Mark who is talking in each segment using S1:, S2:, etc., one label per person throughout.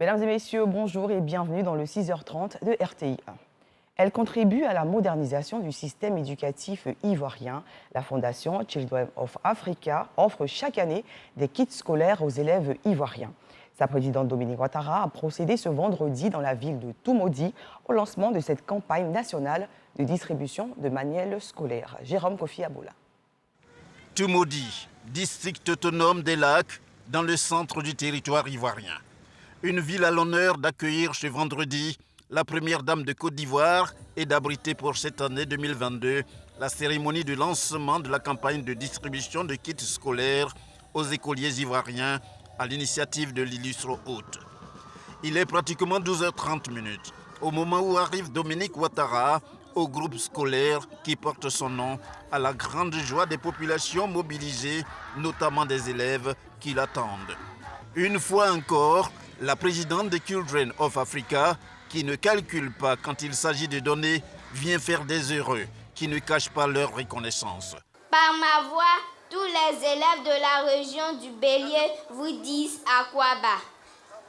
S1: Mesdames et messieurs, bonjour et bienvenue dans le 6h30 de RTI 1. Elle contribue à la modernisation du système éducatif ivoirien. La fondation Children of Africa offre chaque année des kits scolaires aux élèves ivoiriens. Sa présidente Dominique Ouattara a procédé ce vendredi dans la ville de Toumaudi au lancement de cette campagne nationale de distribution de manuels scolaires. Jérôme Kofi Aboula.
S2: Toumaudi, district autonome des Lacs, dans le centre du territoire ivoirien. Une ville à l'honneur d'accueillir ce vendredi la première dame de Côte d'Ivoire et d'abriter pour cette année 2022 la cérémonie de lancement de la campagne de distribution de kits scolaires aux écoliers ivoiriens à l'initiative de l'illustre hôte. Il est pratiquement 12h30 au moment où arrive Dominique Ouattara au groupe scolaire qui porte son nom, à la grande joie des populations mobilisées, notamment des élèves qui l'attendent. Une fois encore, la présidente de Children of Africa, qui ne calcule pas quand il s'agit de donner, vient faire des heureux qui ne cachent pas leur reconnaissance.
S3: Par ma voix, tous les élèves de la région du Bélier vous disent Akwaba.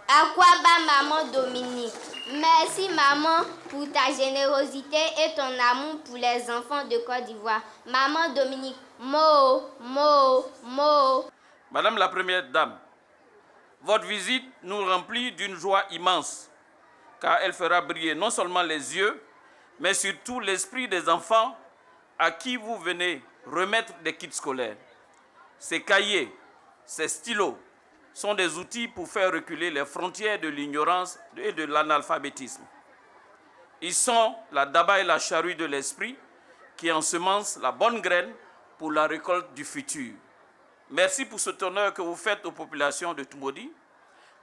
S3: Akwaba, maman Dominique. Merci maman pour ta générosité et ton amour pour les enfants de Côte d'Ivoire. Maman Dominique, mo.
S4: Madame la Première Dame, votre visite nous remplit d'une joie immense, car elle fera briller non seulement les yeux, mais surtout l'esprit des enfants à qui vous venez remettre des kits scolaires. Ces cahiers, ces stylos sont des outils pour faire reculer les frontières de l'ignorance et de l'analphabétisme. Ils sont la daba et la charrue de l'esprit qui ensemencent la bonne graine pour la récolte du futur. Merci pour cet honneur que vous faites aux populations de Toumaudi,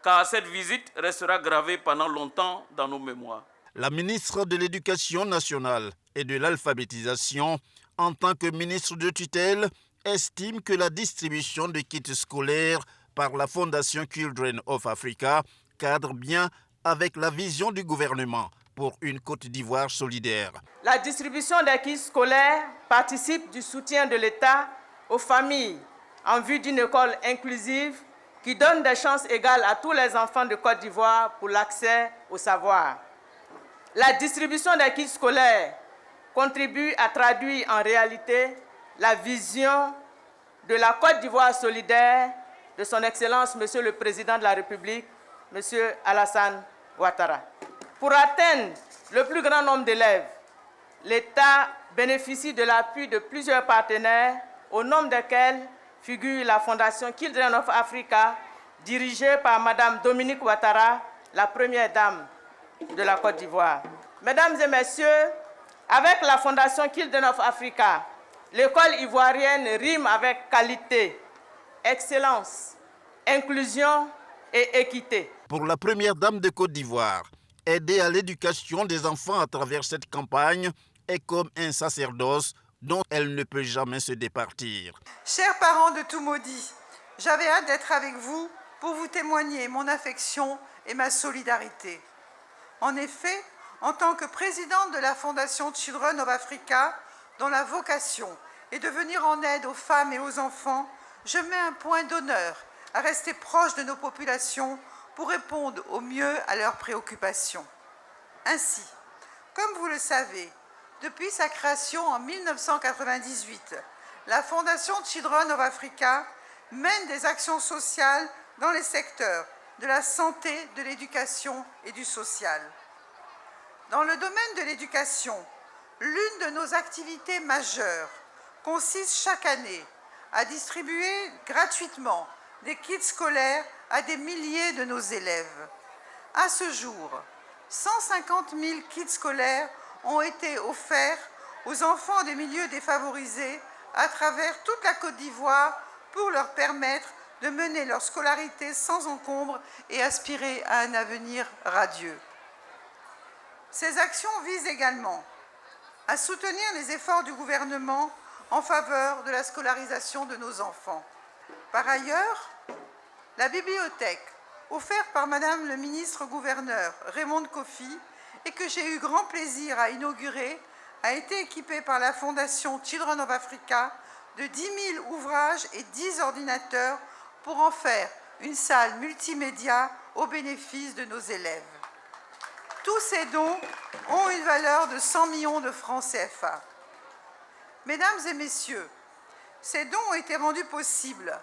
S4: car cette visite restera gravée pendant longtemps dans nos mémoires.
S2: La ministre de l'Éducation nationale et de l'alphabétisation, en tant que ministre de tutelle, estime que la distribution de kits scolaires par la Fondation Children of Africa cadre bien avec la vision du gouvernement pour une Côte d'Ivoire solidaire.
S5: La distribution des kits scolaires participe du soutien de l'État aux familles en vue d'une école inclusive qui donne des chances égales à tous les enfants de Côte d'Ivoire pour l'accès au savoir. La distribution des kits scolaires contribue à traduire en réalité la vision de la Côte d'Ivoire solidaire de son Excellence, Monsieur le Président de la République, Monsieur Alassane Ouattara. Pour atteindre le plus grand nombre d'élèves, l'État bénéficie de l'appui de plusieurs partenaires, au nombre desquels figure la Fondation Children of Africa, dirigée par Madame Dominique Ouattara, la première dame de la Côte d'Ivoire. Mesdames et messieurs, avec la Fondation Children of Africa, l'école ivoirienne rime avec qualité, excellence, inclusion et équité.
S2: Pour la première dame de Côte d'Ivoire, aider à l'éducation des enfants à travers cette campagne est comme un sacerdoce dont elle ne peut jamais se départir.
S6: Chers parents de Toumaudi, j'avais hâte d'être avec vous pour vous témoigner mon affection et ma solidarité. En effet, en tant que présidente de la Fondation Children of Africa, dont la vocation est de venir en aide aux femmes et aux enfants, je mets un point d'honneur à rester proche de nos populations pour répondre au mieux à leurs préoccupations. Ainsi, comme vous le savez, depuis sa création en 1998, la Fondation Children of Africa mène des actions sociales dans les secteurs de la santé, de l'éducation et du social. Dans le domaine de l'éducation, l'une de nos activités majeures consiste chaque année à distribuer gratuitement des kits scolaires à des milliers de nos élèves. À ce jour, 150 000 kits scolaires ont été offerts aux enfants des milieux défavorisés à travers toute la Côte d'Ivoire pour leur permettre de mener leur scolarité sans encombre et aspirer à un avenir radieux. Ces actions visent également à soutenir les efforts du gouvernement en faveur de la scolarisation de nos enfants. Par ailleurs, la bibliothèque offerte par Madame le ministre-gouverneur Raymond Kofi et que j'ai eu grand plaisir à inaugurer a été équipée par la Fondation Children of Africa de 10 000 ouvrages et 10 ordinateurs pour en faire une salle multimédia au bénéfice de nos élèves. Tous ces dons ont une valeur de 100 millions de francs CFA. Mesdames et messieurs, ces dons ont été rendus possibles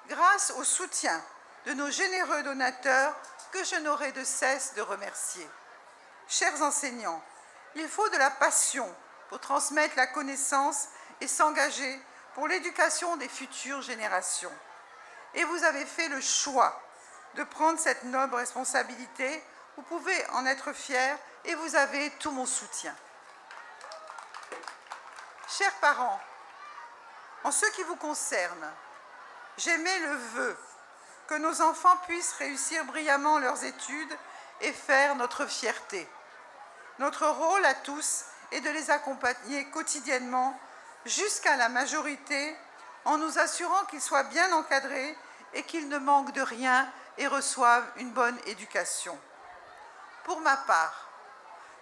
S6: grâce au soutien de nos généreux donateurs que je n'aurai de cesse de remercier. Chers enseignants, il faut de la passion pour transmettre la connaissance et s'engager pour l'éducation des futures générations. Et vous avez fait le choix de prendre cette noble responsabilité. Vous pouvez en être fiers et vous avez tout mon soutien. Chers parents, en ce qui vous concerne, j'émets le vœu que nos enfants puissent réussir brillamment leurs études et faire notre fierté. Notre rôle à tous est de les accompagner quotidiennement jusqu'à la majorité en nous assurant qu'ils soient bien encadrés et qu'ils ne manquent de rien et reçoivent une bonne éducation. Pour ma part,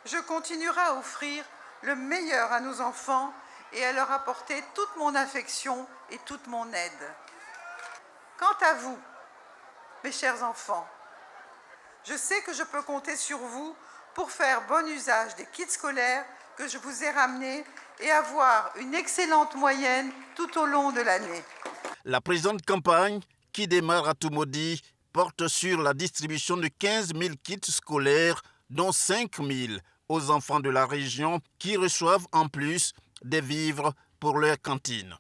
S6: je continuerai à offrir le meilleur à nos enfants et à leur apporter toute mon affection et toute mon aide. Quant à vous, mes chers enfants, je sais que je peux compter sur vous pour faire bon usage des kits scolaires que je vous ai ramenés et avoir une excellente moyenne tout au long de l'année.
S2: La présente campagne, qui démarre à Toumoudi, porte sur la distribution de 15 000 kits scolaires, dont 5 000 aux enfants de la région qui reçoivent en plus des vivres pour leur cantine.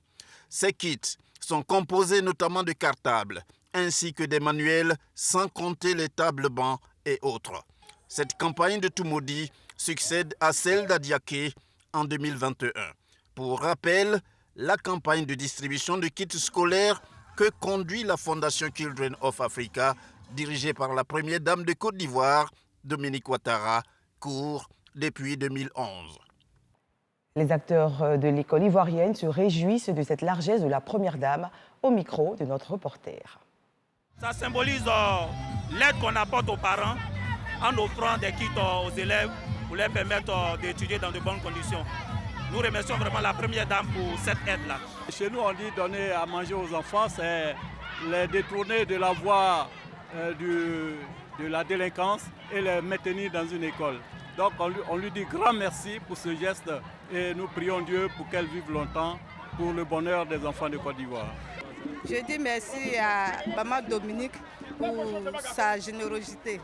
S2: Ces kits sont composés notamment de cartables, ainsi que des manuels, sans compter les tables-bancs et autres. Cette campagne de Toumoudi succède à celle d'Adiaké en 2021. Pour rappel, la campagne de distribution de kits scolaires que conduit la Fondation Children of Africa, dirigée par la première dame de Côte d'Ivoire, Dominique Ouattara, court depuis 2011.
S1: Les acteurs de l'école ivoirienne se réjouissent de cette largesse de la première dame au micro de notre reporter.
S7: Ça symbolise l'aide qu'on apporte aux parents en offrant des kits aux élèves pour leur permettre d'étudier dans de bonnes conditions. Nous remercions vraiment la première dame pour cette aide-là.
S8: Chez nous, on dit donner à manger aux enfants, c'est les détourner de la voie de la délinquance et les maintenir dans une école. Donc on lui dit grand merci pour ce geste et nous prions Dieu pour qu'elle vive longtemps pour le bonheur des enfants de Côte d'Ivoire.
S9: Je dis merci à maman Dominique pour sa générosité.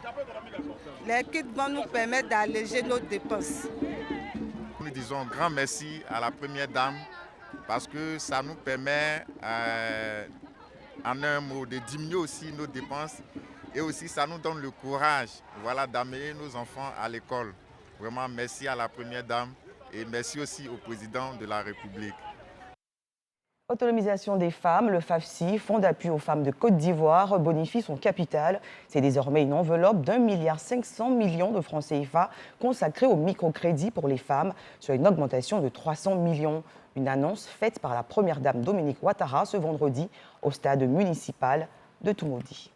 S9: Les kits vont nous permettre d'alléger nos dépenses.
S10: Nous disons grand merci à la première dame parce que ça nous permet, en un mot, de diminuer aussi nos dépenses et aussi ça nous donne le courage, voilà, d'amener nos enfants à l'école. Vraiment merci à la première dame et merci aussi au président de la République.
S1: Autonomisation des femmes, le FAFSI, Fonds d'appui aux femmes de Côte d'Ivoire, bonifie son capital. C'est désormais une enveloppe d'1,5 milliard de francs CFA consacrée au microcrédit pour les femmes, soit une augmentation de 300 millions. Une annonce faite par la première dame Dominique Ouattara ce vendredi au stade municipal de Toumoudi.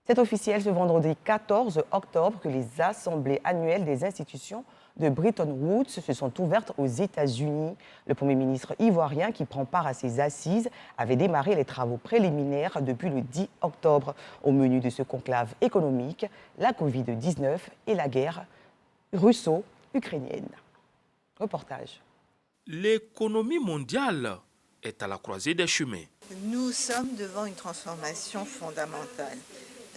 S1: C'est officiel ce vendredi 14 octobre que les assemblées annuelles des institutions de Bretton Woods se sont ouvertes aux États-Unis. Le Premier ministre ivoirien qui prend part à ces assises avait démarré les travaux préliminaires depuis le 10 octobre. Au menu de ce conclave économique, la Covid-19 et la guerre russo-ukrainienne. Reportage.
S11: L'économie mondiale est à la croisée des chemins.
S12: Nous sommes devant une transformation fondamentale.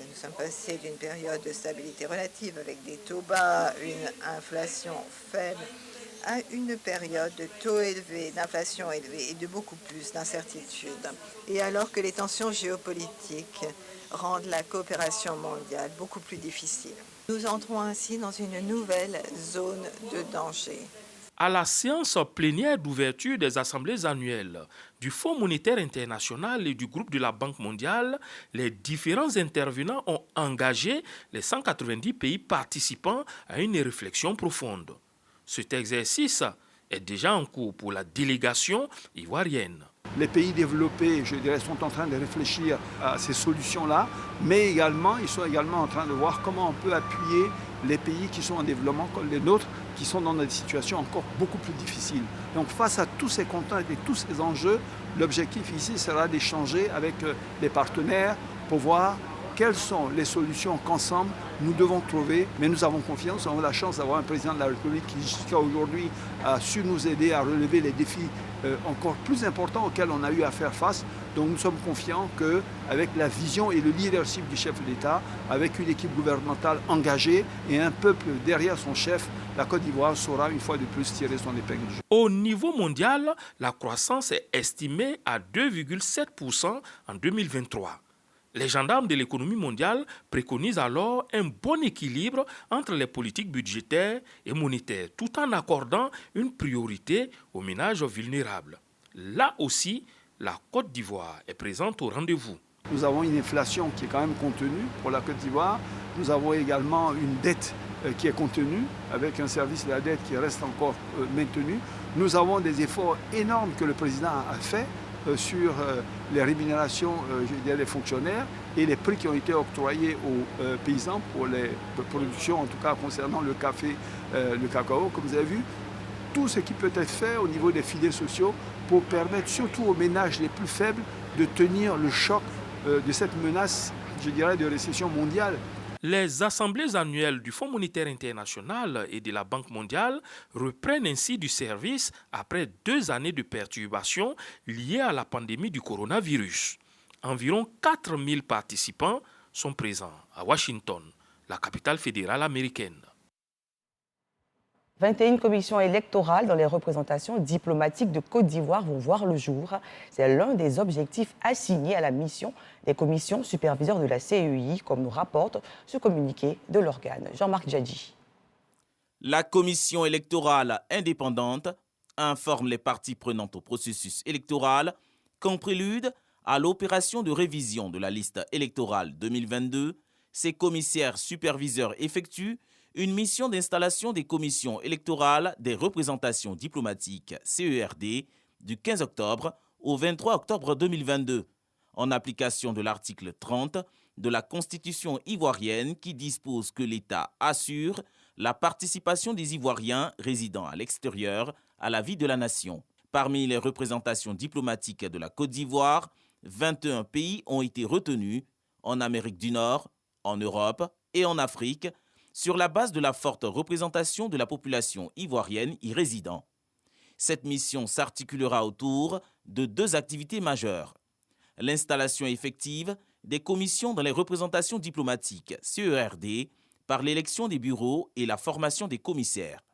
S12: Nous sommes passés d'une période de stabilité relative avec des taux bas, une inflation faible, à une période de taux élevés, d'inflation élevée et de beaucoup plus d'incertitudes. Et alors que les tensions géopolitiques rendent la coopération mondiale beaucoup plus difficile. Nous entrons ainsi dans une nouvelle zone de danger.
S11: À la séance plénière d'ouverture des assemblées annuelles du Fonds monétaire international et du groupe de la Banque mondiale, les différents intervenants ont engagé les 190 pays participants à une réflexion profonde. Cet exercice est déjà en cours pour la délégation ivoirienne.
S13: Les pays développés, je dirais, sont en train de réfléchir à ces solutions-là, mais également, ils sont également en train de voir comment on peut appuyer les pays qui sont en développement comme les nôtres, qui sont dans des situations encore beaucoup plus difficiles. Donc face à tous ces contraintes et tous ces enjeux, l'objectif ici sera d'échanger avec les partenaires pour voir quelles sont les solutions qu'ensemble nous devons trouver. Mais nous avons confiance, nous avons la chance d'avoir un président de la République qui jusqu'à aujourd'hui a su nous aider à relever les défis encore plus importants auxquels on a eu à faire face. Donc nous sommes confiants qu'avec la vision et le leadership du chef de l'État, avec une équipe gouvernementale engagée et un peuple derrière son chef, la Côte d'Ivoire saura une fois de plus tirer son épingle du jeu.
S11: Au niveau mondial, la croissance est estimée à 2,7% en 2023. Les gendarmes de l'économie mondiale préconisent alors un bon équilibre entre les politiques budgétaires et monétaires, tout en accordant une priorité aux ménages vulnérables. Là aussi, la Côte d'Ivoire est présente au rendez-vous.
S13: Nous avons une inflation qui est quand même contenue pour la Côte d'Ivoire. Nous avons également une dette qui est contenue, avec un service de la dette qui reste encore maintenu. Nous avons des efforts énormes que le président a fait sur les rémunérations des fonctionnaires et les prix qui ont été octroyés aux paysans pour les productions, en tout cas concernant le café, le cacao, comme vous avez vu. Tout ce qui peut être fait au niveau des filets sociaux pour permettre surtout aux ménages les plus faibles de tenir le choc de cette menace, je dirais, de récession mondiale.
S11: Les assemblées annuelles du Fonds monétaire international et de la Banque mondiale reprennent ainsi du service après 2 années de perturbations liées à la pandémie du coronavirus. Environ 4000 participants sont présents à Washington, la capitale fédérale américaine.
S1: 21 commissions électorales dans les représentations diplomatiques de Côte d'Ivoire vont voir le jour. C'est l'un des objectifs assignés à la mission des commissions superviseurs de la CEI, comme nous rapporte ce communiqué de l'organe. Jean-Marc Djadji.
S14: La commission électorale indépendante informe les parties prenantes au processus électoral qu'en prélude à l'opération de révision de la liste électorale 2022, ces commissaires superviseurs effectuent une mission d'installation des commissions électorales des représentations diplomatiques CERD du 15 octobre au 23 octobre 2022, en application de l'article 30 de la Constitution ivoirienne qui dispose que l'État assure la participation des Ivoiriens résidant à l'extérieur à la vie de la nation. Parmi les représentations diplomatiques de la Côte d'Ivoire, 21 pays ont été retenus en Amérique du Nord, en Europe et en Afrique, sur la base de la forte représentation de la population ivoirienne y résidant. Cette mission s'articulera autour de 2 activités majeures. L'installation effective des commissions dans les représentations diplomatiques CERD par l'élection des bureaux et la formation des commissaires.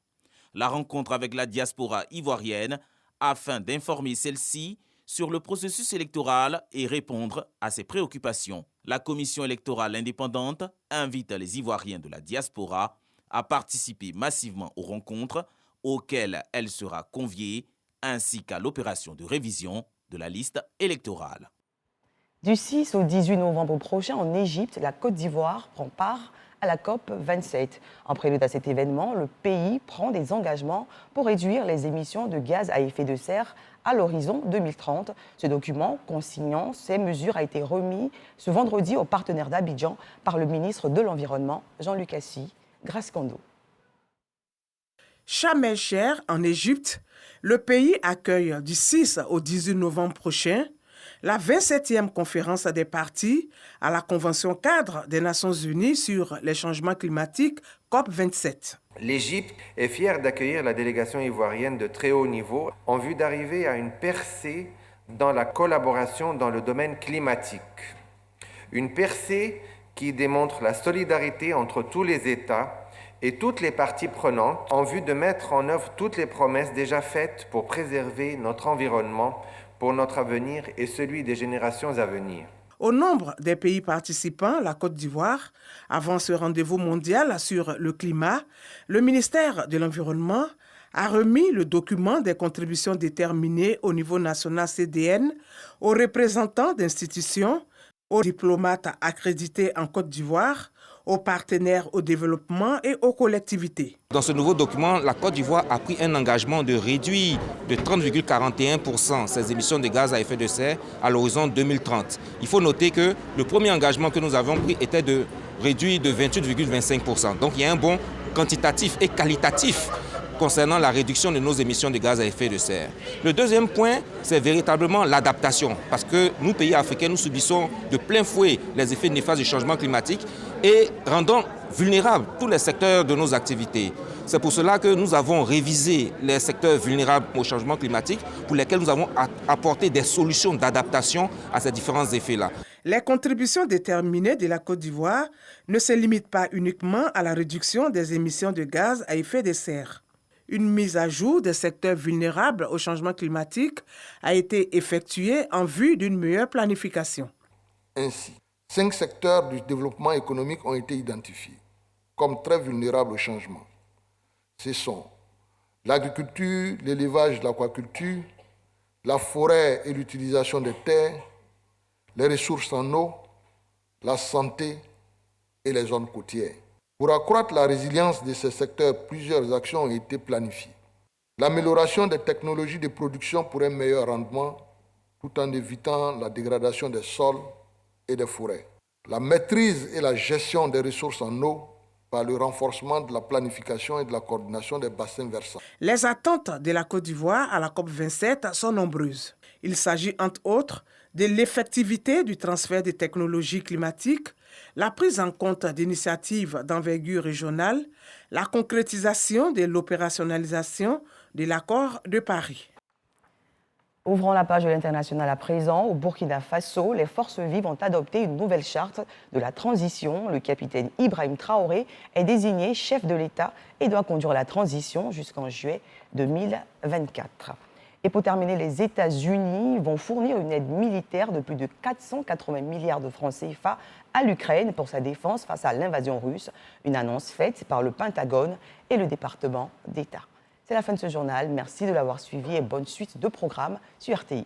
S14: La rencontre avec la diaspora ivoirienne afin d'informer celle-ci sur le processus électoral et répondre à ses préoccupations. La commission électorale indépendante invite les Ivoiriens de la diaspora à participer massivement aux rencontres auxquelles elle sera conviée, ainsi qu'à l'opération de révision de la liste électorale.
S1: Du 6 au 18 novembre prochain, en Égypte, la Côte d'Ivoire prend part à la COP 27. En prélude à cet événement, le pays prend des engagements pour réduire les émissions de gaz à effet de serre à l'horizon 2030. Ce document consignant ces mesures a été remis ce vendredi aux partenaires d'Abidjan par le ministre de l'Environnement, Jean-Luc Assis, Grace Kando.
S15: Sharm el-Sheikh, en Égypte, le pays accueille du 6 au 18 novembre prochain la 27e conférence des parties à la Convention cadre des Nations Unies sur les changements climatiques, COP 27.
S16: L'Égypte est fière d'accueillir la délégation ivoirienne de très haut niveau en vue d'arriver à une percée dans la collaboration dans le domaine climatique. Une percée qui démontre la solidarité entre tous les États et toutes les parties prenantes en vue de mettre en œuvre toutes les promesses déjà faites pour préserver notre environnement pour notre avenir et celui des générations à venir.
S15: Au nombre des pays participants, la Côte d'Ivoire, avant ce rendez-vous mondial sur le climat, le ministère de l'Environnement a remis le document des contributions déterminées au niveau national CDN aux représentants d'institutions, aux diplomates accrédités en Côte d'Ivoire, aux partenaires au développement et aux collectivités.
S17: Dans ce nouveau document, la Côte d'Ivoire a pris un engagement de réduire de 30,41% ses émissions de gaz à effet de serre à l'horizon 2030. Il faut noter que le premier engagement que nous avions pris était de réduire de 28,25%. Donc il y a un bond quantitatif et qualitatif concernant la réduction de nos émissions de gaz à effet de serre. Le deuxième point, c'est véritablement l'adaptation, parce que nous, pays africains, nous subissons de plein fouet les effets néfastes du changement climatique et rendant vulnérables tous les secteurs de nos activités. C'est pour cela que nous avons révisé les secteurs vulnérables au changement climatique pour lesquels nous avons apporté des solutions d'adaptation à ces différents effets-là.
S15: Les contributions déterminées de la Côte d'Ivoire ne se limitent pas uniquement à la réduction des émissions de gaz à effet de serre. Une mise à jour des secteurs vulnérables au changement climatique a été effectuée en vue d'une meilleure planification.
S18: Ainsi, 5 secteurs du développement économique ont été identifiés comme très vulnérables au changement. Ce sont l'agriculture, l'élevage, l'aquaculture, la forêt et l'utilisation des terres, les ressources en eau, la santé et les zones côtières. Pour accroître la résilience de ces secteurs, plusieurs actions ont été planifiées. L'amélioration des technologies de production pour un meilleur rendement, tout en évitant la dégradation des sols et des forêts. La maîtrise et la gestion des ressources en eau par le renforcement de la planification et de la coordination des bassins versants.
S15: Les attentes de la Côte d'Ivoire à la COP27 sont nombreuses. Il s'agit entre autres de l'effectivité du transfert des technologies climatiques, la prise en compte d'initiatives d'envergure régionale, la concrétisation de l'opérationnalisation de l'accord de Paris.
S1: Ouvrons la page de l'international à présent. Au Burkina Faso, les forces vives ont adopté une nouvelle charte de la transition. Le capitaine Ibrahim Traoré est désigné chef de l'État et doit conduire la transition jusqu'en juillet 2024. Et pour terminer, les États-Unis vont fournir une aide militaire de plus de 480 milliards de francs CFA à l'Ukraine pour sa défense face à l'invasion russe. Une annonce faite par le Pentagone et le département d'État. C'est la fin de ce journal. Merci de l'avoir suivi et bonne suite de programmes sur RTI1.